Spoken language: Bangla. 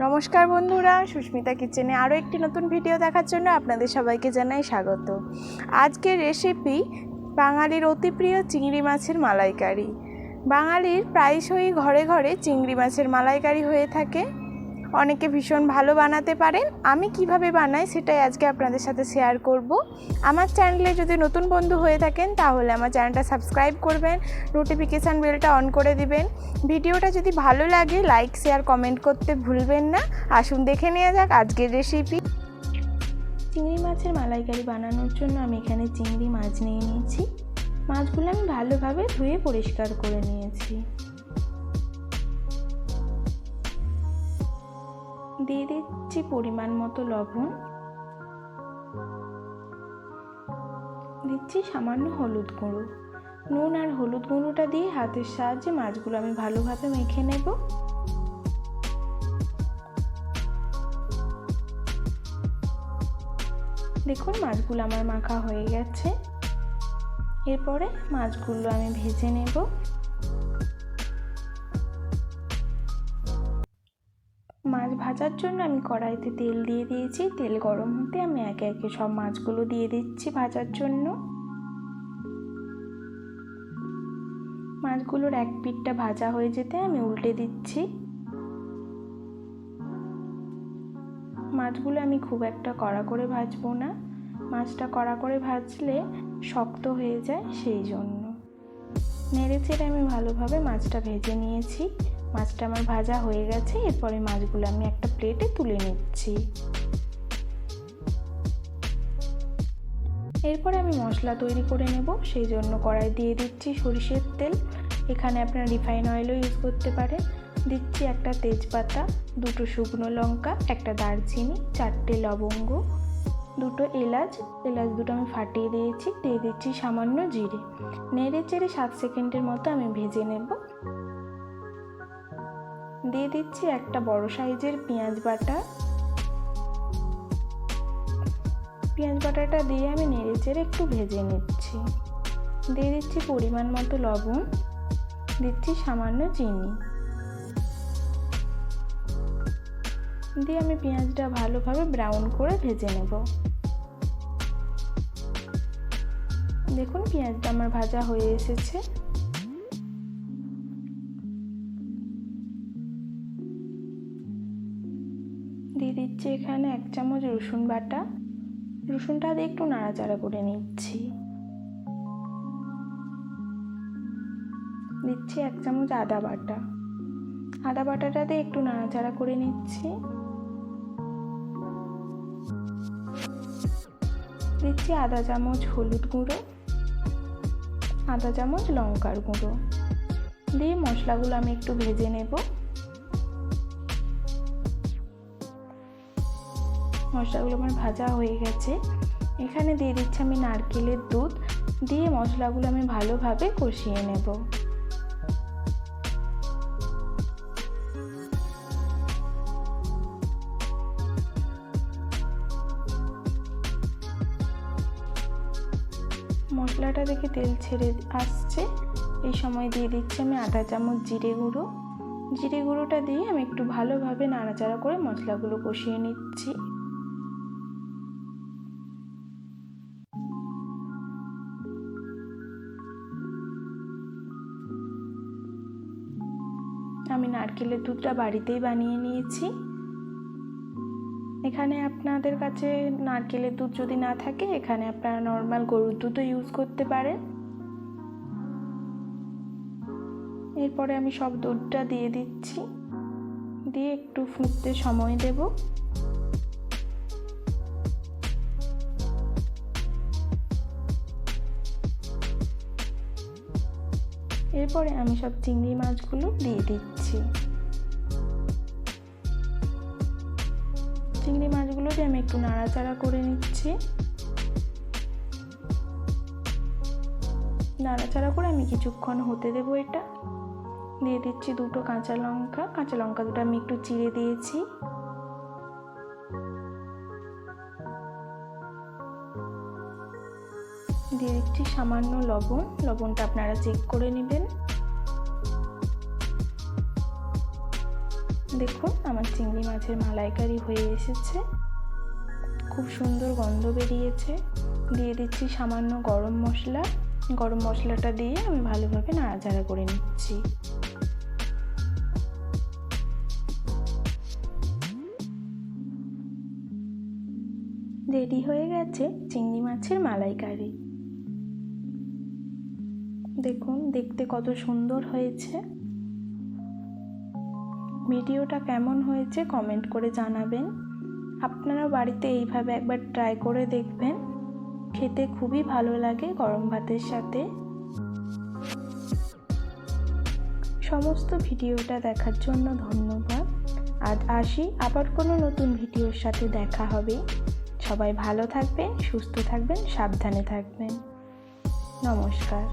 নমস্কার বন্ধুরা, সুস্মিতা কিচেনে আরও একটি নতুন ভিডিও দেখার জন্য আপনাদের সবাইকে জানাই স্বাগত। আজকের রেসিপি বাঙালির অতি প্রিয় চিংড়ি মাছের মালাইকারি। বাঙালির প্রায়শই ঘরে ঘরে চিংড়ি মাছের মালাইকারি হয়ে থাকে। অনেকে ভীষণ ভালো বানাতে পারেন। আমি কিভাবে বানাই সেটাই আজকে আপনাদের সাথে শেয়ার করব। আমার চ্যানেলে যদি নতুন বন্ধু হয়ে থাকেন তাহলে আমার চ্যানেলটা সাবস্ক্রাইব করবেন, নোটিফিকেশান বেলটা অন করে দিবেন। ভিডিওটা যদি ভালো লাগে লাইক শেয়ার কমেন্ট করতে ভুলবেন না। আসুন দেখে নেওয়া যাক আজকের রেসিপি। চিংড়ি মাছের মালাইকারি বানানোর জন্য আমি এখানে চিংড়ি মাছ নিয়ে নিয়েছি। মাছগুলো আমি ভালোভাবে ধুয়ে পরিষ্কার করে নিয়েছি। দিয়ে দিচ্ছি পরিমাণ মতো লবণ, দিচ্ছি সামান্য হলুদ গুঁড়ো। নুন আর হলুদ গুঁড়োটা দিয়ে হাতের সাহায্যে মাছগুলো আমি ভালোভাবে মেখে নেব। দেখুন মাছগুলো আমার মাখা হয়ে গেছে। এরপরে মাছগুলো আমি ভেজে নেব। মাছ ভাজার জন্য আমি কড়াইতে তেল দিয়ে দিয়েছি। তেল গরম হতে আমি একে একে সব মাছগুলো দিয়ে দিচ্ছি ভাজার জন্য। মাছগুলোর এক পিঠটা ভাজা হয়ে যেতে আমি উল্টে দিচ্ছি। মাছগুলো আমি খুব একটা কড়া করে ভাজবো না, মাছটা কড়া করে ভাজলে শক্ত হয়ে যায়, সেই জন্য নেড়ে চেড়ে আমি ভালোভাবে মাছটা ভেজে নিয়েছি। মাছটা আমার ভাজা হয়ে গেছে। এরপরে মাছগুলো আমি একটা প্লেটে তুলে নিচ্ছি। এরপরে আমি মশলা তৈরি করে নেব। সেই জন্য কড়াই দিয়ে দিচ্ছি সরিষার তেল। এখানে আপনারা রিফাইন অয়েলও ইউজ করতে পারেন। দিচ্ছি একটা তেজপাতা, দুটো শুকনো লঙ্কা, একটা দারচিনি, 4টে লবঙ্গ, দুটো এলাচ দুটো আমি ফাটিয়ে দিয়েছি। দিয়ে দিচ্ছি সামান্য জিরে। নেড়ে চেড়ে 7 সেকেন্ডের মতো আমি ভেজে নেব। দিয়ে দিচ্ছি একটা বড় সাইজের পেঁয়াজ বাটা। পেঁয়াজ বাটাটা দিয়ে আমি নেড়ে চেড়ে একটু ভেজে নিচ্ছি। দিয়ে দিচ্ছি পরিমাণ মতো লবণ, দিচ্ছি সামান্য চিনি। দিয়ে আমি পেঁয়াজটা ভালোভাবে ব্রাউন করে ভেজে নেব। দেখুন পেঁয়াজটা আমার ভাজা হয়ে এসেছে। দিয়ে দিচ্ছি এখানে 1 চামচ রসুন বাটা। রসুনটা দিয়ে একটু নাড়াচাড়া করে নিচ্ছি। দিচ্ছি 1 চামচ আদা বাটা। আদা বাটাটা দিয়ে একটু নাড়াচাড়া করে নিচ্ছি। দিচ্ছি আধা চামচ হলুদ গুঁড়ো, আধা চামচ লঙ্কার গুঁড়ো। দিয়ে মশলাগুলো আমি একটু ভেজে নেব। মশলাগুলো আমার ভাজা হয়ে গেছে। এখানে দিয়ে দিচ্ছি আমি নারকেলের দুধ। দিয়ে মশলাগুলো আমি ভালোভাবে কষিয়ে নেব। মশলাটা দেখে তেল ছেড়ে আসছে। এই সময় দিয়ে দিচ্ছি আমি আধা চামচ জিরে গুঁড়ো। জিরে গুঁড়োটা দিয়ে আমি একটু ভালোভাবে নাড়াচাড়া করে মশলাগুলো কষিয়ে নিচ্ছি। আমি নারকেলের দুধটা বাড়িতেই বানিয়ে নিয়েছি। এখানে আপনাদের কাছে নারকেলের দুধ যদি না থাকে এখানে আপনারা নর্মাল গরুর দুধও ইউজ করতে পারেন। এরপরে আমি সব দুধটা দিয়ে দিচ্ছি। দিয়ে একটু ফুটতে সময় দেব। এরপরে আমি সব চিংড়ি মাছগুলো দিয়ে দিচ্ছি। চিংড়ি মাছগুলো দিয়ে আমি একটু নাড়াচাড়া করে নিচ্ছি। নাড়াচাড়া করে আমি কিছুক্ষণ হতে দেবো এটা। দিয়ে দিচ্ছি দুটো কাঁচা লঙ্কা দুটো আমি একটু চিড়ে দিয়েছি। দিয়ে দিচ্ছি সামান্য লবণ। লবণটা আপনারা চেক করে নেবেন। দেখুন আমার চিংড়ি মাছের মালাইকারি হয়ে এসেছে, খুব সুন্দর গন্ধ বেরিয়েছে। দিয়ে দিচ্ছি সামান্য গরম মশলা। গরম মশলাটা দিয়ে আমি ভালোভাবে নাড়াচাড়া করে নিচ্ছি। রেডি হয়ে গেছে চিংড়ি মাছের মালাইকারি। দেখুন দেখতে কত সুন্দর হয়েছে। ভিডিওটা কেমন হয়েছে কমেন্ট করে জানাবেন। আপনারা বাড়িতে এইভাবে একবার ট্রাই করে দেখবেন, খেতে খুবই ভালো লাগে গরম ভাতের সাথে। সমস্ত ভিডিওটা দেখার জন্য ধন্যবাদ। আজ আসি, আবার কোনো নতুন ভিডিওর সাথে দেখা হবে। সবাই ভালো থাকবেন, সুস্থ থাকবেন, সাবধানে থাকবেন। নমস্কার।